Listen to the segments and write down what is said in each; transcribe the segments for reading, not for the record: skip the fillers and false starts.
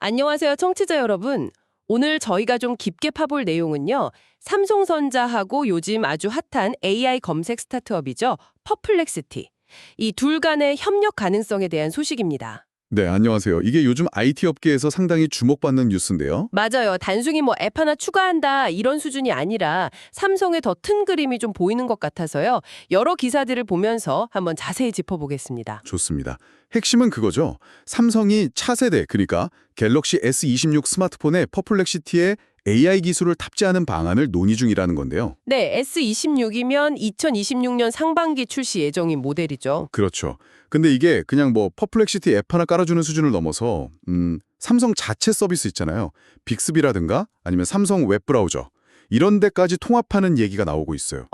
안녕하세요, 청취자 여러분. 오늘 저희가 좀 깊게 파볼 내용은요. 삼성전자하고 요즘 아주 핫한 AI 검색 스타트업이죠. 퍼플렉시티. 이 둘 간의 협력 가능성에 대한 소식입니다. 네, 안녕하세요. 이게 요즘 IT 업계에서 상당히 주목받는 뉴스인데요. 맞아요. 단순히 뭐 앱 하나 추가한다 이런 수준이 아니라 삼성의 더 큰 그림이 좀 보이는 것 같아서요. 여러 기사들을 보면서 한번 자세히 짚어보겠습니다. 좋습니다. 핵심은 그거죠. 삼성이 차세대, 그러니까 갤럭시 S26 스마트폰에 퍼플렉시티의 AI 기술을 탑재하는 방안을 논의 중이라는 건데요. 네, S26이면 2026년 상반기 출시 예정인 모델이죠. 그렇죠. 근데 이게 그냥 뭐 퍼플렉시티 앱 하나 깔아주는 수준을 넘어서 삼성 자체 서비스 있잖아요. 빅스비라든가 아니면 삼성 웹브라우저 이런 데까지 통합하는 얘기가 나오고 있어요.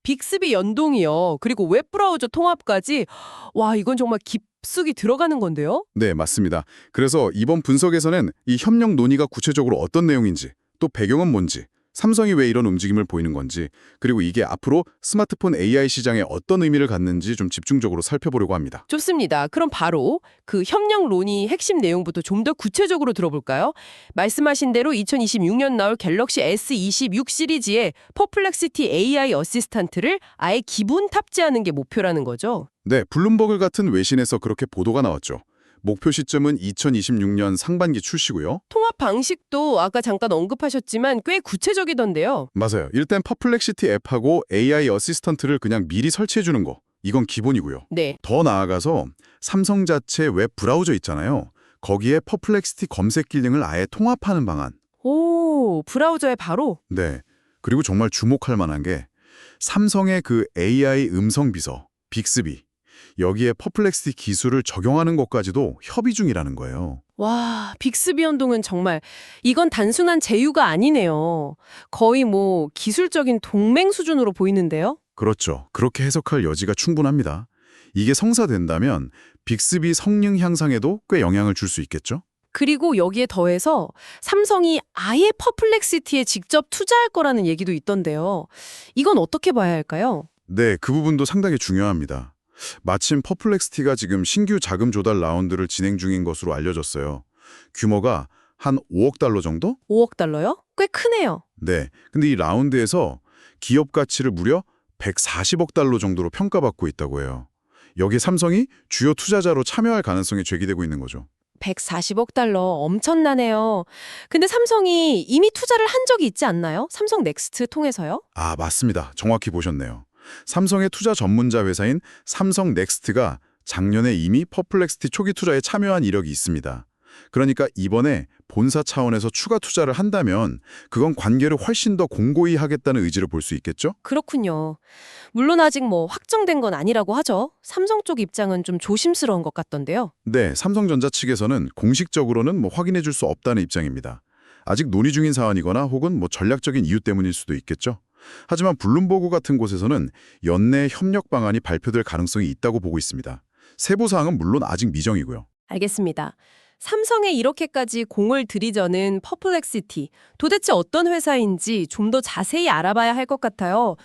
빅스비 연동이요. 그리고 웹브라우저 통합까지. 와, 이건 정말 깊숙이 들어가는 건데요? 네, 맞습니다. 그래서 이번 분석에서는 이 협력 논의가 구체적으로 어떤 내용인지, 또 배경은 뭔지, 삼성이 왜 이런 움직임을 보이는 건지, 그리고 이게 앞으로 스마트폰 AI 시장에 어떤 의미를 갖는지 좀 집중적으로 살펴보려고 합니다. 좋습니다. 그럼 바로 그 협력 논의 핵심 내용부터 좀 더 구체적으로 들어볼까요? 말씀하신 대로 2026년 나올 갤럭시 S26 시리즈에 퍼플렉시티 AI 어시스턴트를 아예 기본 탑재하는 게 목표라는 거죠. 네, 블룸버그 같은 외신에서 그렇게 보도가 나왔죠. 목표 시점은 2026년 상반기 출시고요. 통합 방식도 아까 잠깐 언급하셨지만 꽤 구체적이던데요. 맞아요. 일단 퍼플렉시티 앱하고 AI 어시스턴트를 그냥 미리 설치해주는 거. 이건 기본이고요. 네. 더 나아가서 삼성 자체 웹 브라우저 있잖아요. 거기에 퍼플렉시티 검색 기능을 아예 통합하는 방안. 오, 브라우저에 바로? 네. 그리고 정말 주목할 만한 게 삼성의 그 AI 음성 비서, 빅스비. 여기에 퍼플렉시티 기술을 적용하는 것까지도 협의 중이라는 거예요. 와, 빅스비 연동은 정말 이건 단순한 제휴가 아니네요. 거의 뭐 기술적인 동맹 수준으로 보이는데요. 그렇죠. 그렇게 해석할 여지가 충분합니다. 이게 성사된다면 빅스비 성능 향상에도 꽤 영향을 줄 수 있겠죠? 그리고 여기에 더해서 삼성이 아예 퍼플렉시티에 직접 투자할 거라는 얘기도 있던데요. 이건 어떻게 봐야 할까요? 네, 그 부분도 상당히 중요합니다. 마침 퍼플렉시티가 지금 신규 자금 조달 라운드를 진행 중인 것으로 알려졌어요. 규모가 한 5억 달러 정도? 5억 달러요? 꽤 크네요. 네. 근데 이 라운드에서 기업 가치를 무려 140억 달러 정도로 평가받고 있다고 해요. 여기에 삼성이 주요 투자자로 참여할 가능성이 제기되고 있는 거죠. 140억 달러 엄청나네요. 근데 삼성이 이미 투자를 한 적이 있지 않나요? 삼성 넥스트 통해서요? 아, 맞습니다. 정확히 보셨네요. 삼성의 투자 전문자 회사인 삼성 넥스트가 작년에 이미 퍼플렉시티 초기 투자에 참여한 이력이 있습니다. 그러니까 이번에 본사 차원에서 추가 투자를 한다면 그건 관계를 훨씬 더 공고히 하겠다는 의지를 볼 수 있겠죠? 그렇군요. 물론 아직 뭐 확정된 건 아니라고 하죠. 삼성 쪽 입장은 좀 조심스러운 것 같던데요. 네, 삼성전자 측에서는 공식적으로는 확인해 줄 수 없다는 입장입니다. 아직 논의 중인 사안이거나 혹은 전략적인 이유 때문일 수도 있겠죠. 하지만 블룸버그 같은 곳에서는 연내 협력 방안이 발표될 가능성이 있다고 보고 있습니다. 세부 사항은 물론 아직 미정이고요. 알겠습니다. 삼성에 이렇게까지 공을 들이저는 퍼플렉시티, 도대체 어떤 회사인지 좀 더 자세히 알아봐야 할 것 같아요.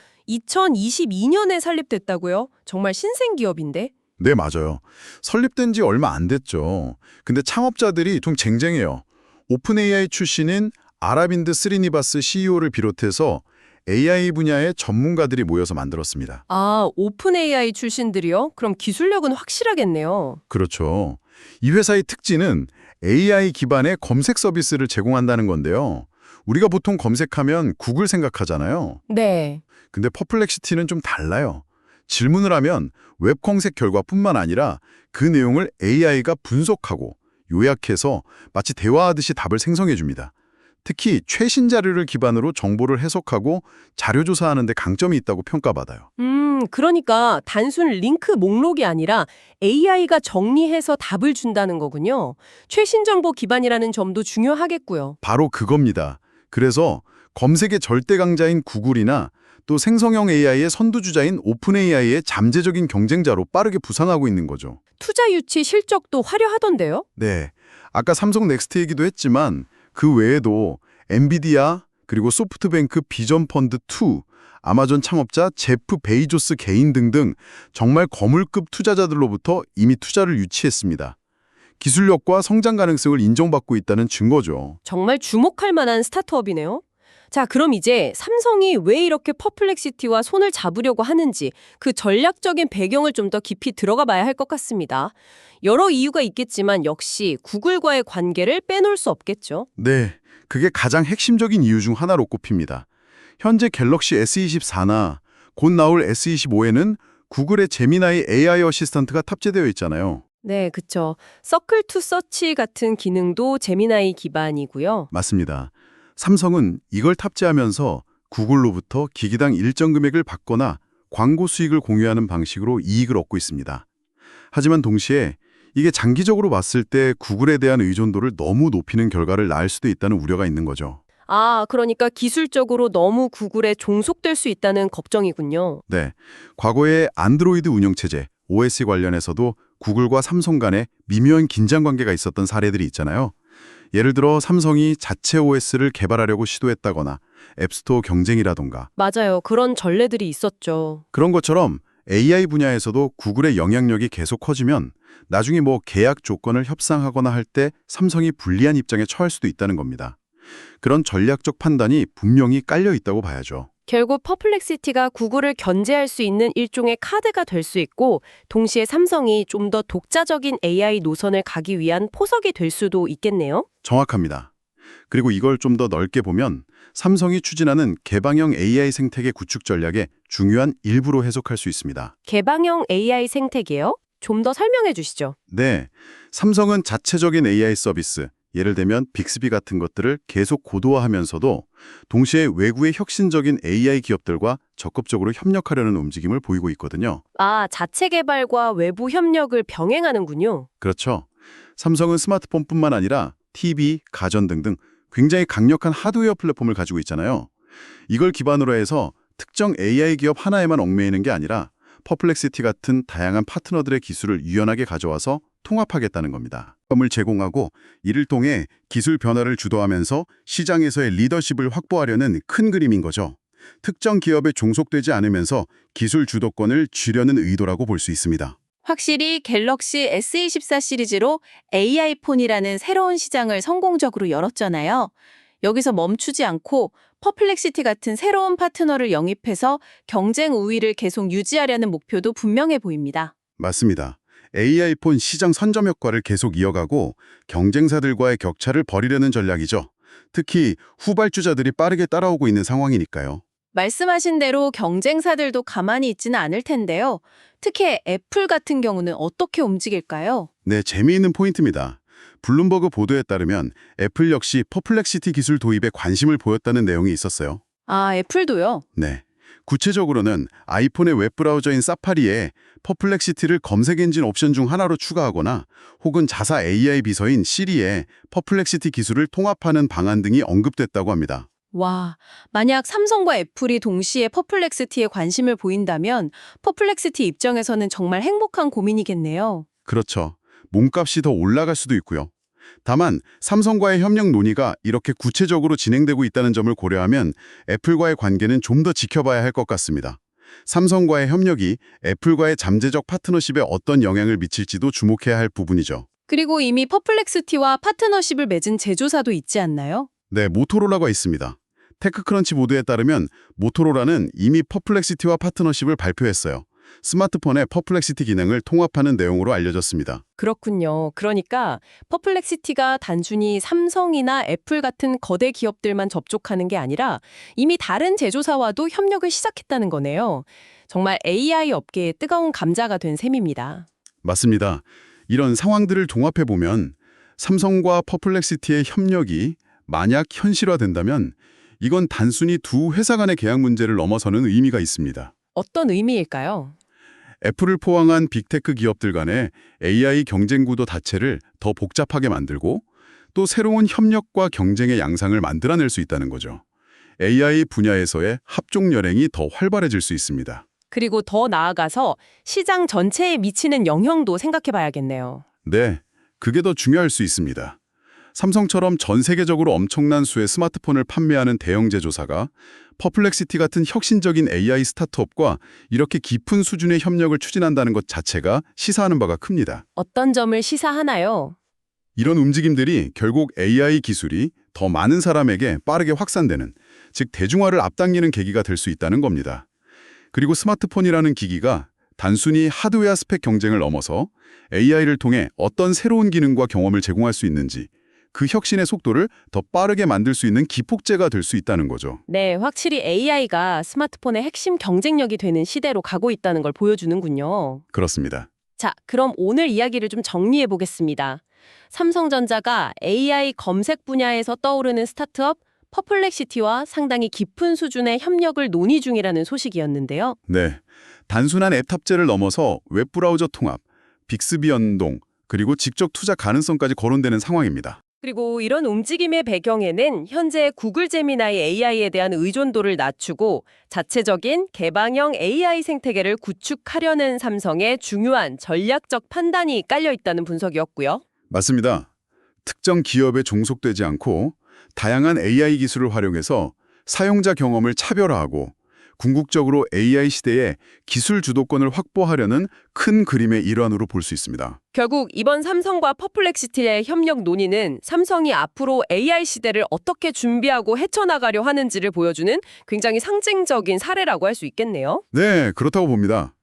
2022년에 설립됐다고요? 정말 신생 기업인데? 네, 맞아요. 설립된 지 얼마 안 됐죠. 근데 창업자들이 좀 쟁쟁해요. 오픈AI 출신인 아라빈드 스리니바스 CEO를 비롯해서 AI 분야의 전문가들이 모여서 만들었습니다. 아, 오픈 AI 출신들이요? 그럼 기술력은 확실하겠네요. 그렇죠. 이 회사의 특징은 AI 기반의 검색 서비스를 제공한다는 건데요. 우리가 보통 검색하면 구글 생각하잖아요. 네. 근데 퍼플렉시티는 좀 달라요. 질문을 하면 웹 검색 결과뿐만 아니라 그 내용을 AI가 분석하고 요약해서 마치 대화하듯이 답을 생성해 줍니다. 특히 최신 자료를 기반으로 정보를 해석하고 자료 조사하는 데 강점이 있다고 평가받아요. 그러니까 단순 링크 목록이 아니라 AI가 정리해서 답을 준다는 거군요. 최신 정보 기반이라는 점도 중요하겠고요. 바로 그겁니다. 그래서 검색의 절대 강자인 구글이나 또 생성형 AI의 선두주자인 오픈AI의 잠재적인 경쟁자로 빠르게 부상하고 있는 거죠. 투자 유치 실적도 화려하던데요? 네, 아까 삼성 넥스트 얘기도 했지만 그 외에도 엔비디아 그리고 소프트뱅크 비전펀드2, 아마존 창업자 제프 베이조스 개인 등등 정말 거물급 투자자들로부터 이미 투자를 유치했습니다. 기술력과 성장 가능성을 인정받고 있다는 증거죠. 정말 주목할 만한 스타트업이네요. 자, 그럼 이제 삼성이 왜 이렇게 퍼플렉시티와 손을 잡으려고 하는지 그 전략적인 배경을 좀 더 깊이 들어가 봐야 할 것 같습니다. 여러 이유가 있겠지만 역시 구글과의 관계를 빼놓을 수 없겠죠. 네, 그게 가장 핵심적인 이유 중 하나로 꼽힙니다. 현재 갤럭시 S24나 곧 나올 S25에는 구글의 제미나이 AI 어시스턴트가 탑재되어 있잖아요. 네, 그쵸. 서클 투 서치 같은 기능도 제미나이 기반이고요. 맞습니다. 삼성은 이걸 탑재하면서 구글로부터 기기당 일정 금액을 받거나 광고 수익을 공유하는 방식으로 이익을 얻고 있습니다. 하지만 동시에 이게 장기적으로 봤을 때 구글에 대한 의존도를 너무 높이는 결과를 낳을 수도 있다는 우려가 있는 거죠. 아, 그러니까 기술적으로 너무 구글에 종속될 수 있다는 걱정이군요. 네, 과거의 안드로이드 운영체제, OS 관련해서도 구글과 삼성 간에 미묘한 긴장 관계가 있었던 사례들이 있잖아요. 예를 들어 삼성이 자체 OS를 개발하려고 시도했다거나 앱스토어 경쟁이라던가 맞아요. 그런 전례들이 있었죠. 그런 것처럼 AI 분야에서도 구글의 영향력이 계속 커지면 나중에 계약 조건을 협상하거나 할 때 삼성이 불리한 입장에 처할 수도 있다는 겁니다. 그런 전략적 판단이 분명히 깔려 있다고 봐야죠. 결국 퍼플렉시티가 구글을 견제할 수 있는 일종의 카드가 될 수 있고 동시에 삼성이 좀 더 독자적인 AI 노선을 가기 위한 포석이 될 수도 있겠네요. 정확합니다. 그리고 이걸 좀 더 넓게 보면 삼성이 추진하는 개방형 AI 생태계 구축 전략의 중요한 일부로 해석할 수 있습니다. 개방형 AI 생태계요? 좀 더 설명해 주시죠. 네, 삼성은 자체적인 AI 서비스, 예를 들면 빅스비 같은 것들을 계속 고도화하면서도 동시에 외국의 혁신적인 AI 기업들과 적극적으로 협력하려는 움직임을 보이고 있거든요. 아, 자체 개발과 외부 협력을 병행하는군요. 그렇죠. 삼성은 스마트폰뿐만 아니라 TV, 가전 등등 굉장히 강력한 하드웨어 플랫폼을 가지고 있잖아요. 이걸 기반으로 해서 특정 AI 기업 하나에만 얽매이는 게 아니라 퍼플렉시티 같은 다양한 파트너들의 기술을 유연하게 가져와서 통합하겠다는 겁니다. 을 제공하고 이를 통해 기술 변화를 주도하면서 시장에서의 리더십을 확보하려는 큰 그림인 거죠. 특정 기업에 종속되지 않으면서 기술 주도권을 쥐려는 의도라고 볼 수 있습니다. 확실히 갤럭시 S24 시리즈로 AI 폰이라는 새로운 시장을 성공적으로 열었잖아요. 여기서 멈추지 않고 퍼플렉시티 같은 새로운 파트너를 영입해서 경쟁 우위를 계속 유지하려는 목표도 분명해 보입니다. 맞습니다. AI폰 시장 선점 효과를 계속 이어가고 경쟁사들과의 격차를 벌이려는 전략이죠. 특히 후발주자들이 빠르게 따라오고 있는 상황이니까요. 말씀하신 대로 경쟁사들도 가만히 있지는 않을 텐데요. 특히 애플 같은 경우는 어떻게 움직일까요? 네, 재미있는 포인트입니다. 블룸버그 보도에 따르면 애플 역시 퍼플렉시티 기술 도입에 관심을 보였다는 내용이 있었어요. 아, 애플도요? 네. 구체적으로는 아이폰의 웹브라우저인 사파리에 퍼플렉시티를 검색 엔진 옵션 중 하나로 추가하거나 혹은 자사 AI 비서인 시리에 퍼플렉시티 기술을 통합하는 방안 등이 언급됐다고 합니다. 와, 만약 삼성과 애플이 동시에 퍼플렉시티에 관심을 보인다면 퍼플렉시티 입장에서는 정말 행복한 고민이겠네요. 그렇죠. 몸값이 더 올라갈 수도 있고요. 다만 삼성과의 협력 논의가 이렇게 구체적으로 진행되고 있다는 점을 고려하면 애플과의 관계는 좀 더 지켜봐야 할 것 같습니다. 삼성과의 협력이 애플과의 잠재적 파트너십에 어떤 영향을 미칠지도 주목해야 할 부분이죠. 그리고 이미 퍼플렉시티와 파트너십을 맺은 제조사도 있지 않나요? 네, 모토로라가 있습니다. 테크크런치 보도에 따르면 모토로라는 이미 퍼플렉시티와 파트너십을 발표했어요. 스마트폰에 퍼플렉시티 기능을 통합하는 내용으로 알려졌습니다. 그렇군요. 그러니까 퍼플렉시티가 단순히 삼성이나 애플 같은 거대 기업들만 접촉하는 게 아니라 이미 다른 제조사와도 협력을 시작했다는 거네요. 정말 AI 업계의 뜨거운 감자가 된 셈입니다. 맞습니다. 이런 상황들을 종합해보면 삼성과 퍼플렉시티의 협력이 만약 현실화된다면 이건 단순히 두 회사 간의 계약 문제를 넘어서는 의미가 있습니다. 어떤 의미일까요? 애플을 포함한 빅테크 기업들 간의 AI 경쟁 구도 자체를 더 복잡하게 만들고 또 새로운 협력과 경쟁의 양상을 만들어낼 수 있다는 거죠. AI 분야에서의 합종 열행이 더 활발해질 수 있습니다. 그리고 더 나아가서 시장 전체에 미치는 영향도 생각해 봐야겠네요. 네, 그게 더 중요할 수 있습니다. 삼성처럼 전 세계적으로 엄청난 수의 스마트폰을 판매하는 대형 제조사가 퍼플렉시티 같은 혁신적인 AI 스타트업과 이렇게 깊은 수준의 협력을 추진한다는 것 자체가 시사하는 바가 큽니다. 어떤 점을 시사하나요? 이런 움직임들이 결국 AI 기술이 더 많은 사람에게 빠르게 확산되는, 즉 대중화를 앞당기는 계기가 될 수 있다는 겁니다. 그리고 스마트폰이라는 기기가 단순히 하드웨어 스펙 경쟁을 넘어서 AI를 통해 어떤 새로운 기능과 경험을 제공할 수 있는지, 그 혁신의 속도를 더 빠르게 만들 수 있는 기폭제가 될 수 있다는 거죠. 네, 확실히 AI가 스마트폰의 핵심 경쟁력이 되는 시대로 가고 있다는 걸 보여주는군요. 그렇습니다. 자, 그럼 오늘 이야기를 좀 정리해 보겠습니다. 삼성전자가 AI 검색 분야에서 떠오르는 스타트업 퍼플렉시티와 상당히 깊은 수준의 협력을 논의 중이라는 소식이었는데요. 네, 단순한 앱 탑재를 넘어서 웹브라우저 통합, 빅스비 연동, 그리고 직접 투자 가능성까지 거론되는 상황입니다. 그리고 이런 움직임의 배경에는 현재 구글 제미나이 AI에 대한 의존도를 낮추고 자체적인 개방형 AI 생태계를 구축하려는 삼성의 중요한 전략적 판단이 깔려 있다는 분석이었고요. 맞습니다. 특정 기업에 종속되지 않고 다양한 AI 기술을 활용해서 사용자 경험을 차별화하고 궁극적으로 AI 시대에 기술 주도권을 확보하려는 큰 그림의 일환으로 볼 수 있습니다. 결국 이번 삼성과 퍼플렉시티의 협력 논의는 삼성이 앞으로 AI 시대를 어떻게 준비하고 헤쳐나가려 하는지를 보여주는 굉장히 상징적인 사례라고 할 수 있겠네요. 네, 그렇다고 봅니다.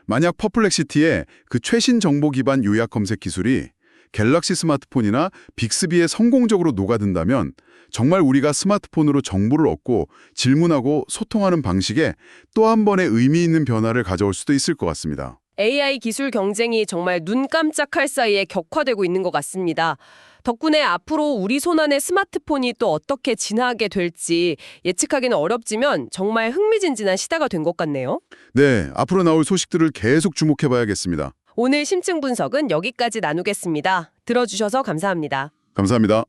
만약 퍼플렉시티의 그 최신 정보 기반 요약 검색 기술이 갤럭시 스마트폰이나 빅스비에 성공적으로 녹아든다면 정말 우리가 스마트폰으로 정보를 얻고 질문하고 소통하는 방식에 또 한 번의 의미 있는 변화를 가져올 수도 있을 것 같습니다. AI 기술 경쟁이 정말 눈 깜짝할 사이에 격화되고 있는 것 같습니다. 덕분에 앞으로 우리 손안의 스마트폰이 또 어떻게 진화하게 될지 예측하기는 어렵지만 정말 흥미진진한 시대가 된 것 같네요. 네, 앞으로 나올 소식들을 계속 주목해봐야겠습니다. 오늘 심층 분석은 여기까지 나누겠습니다. 들어주셔서 감사합니다. 감사합니다.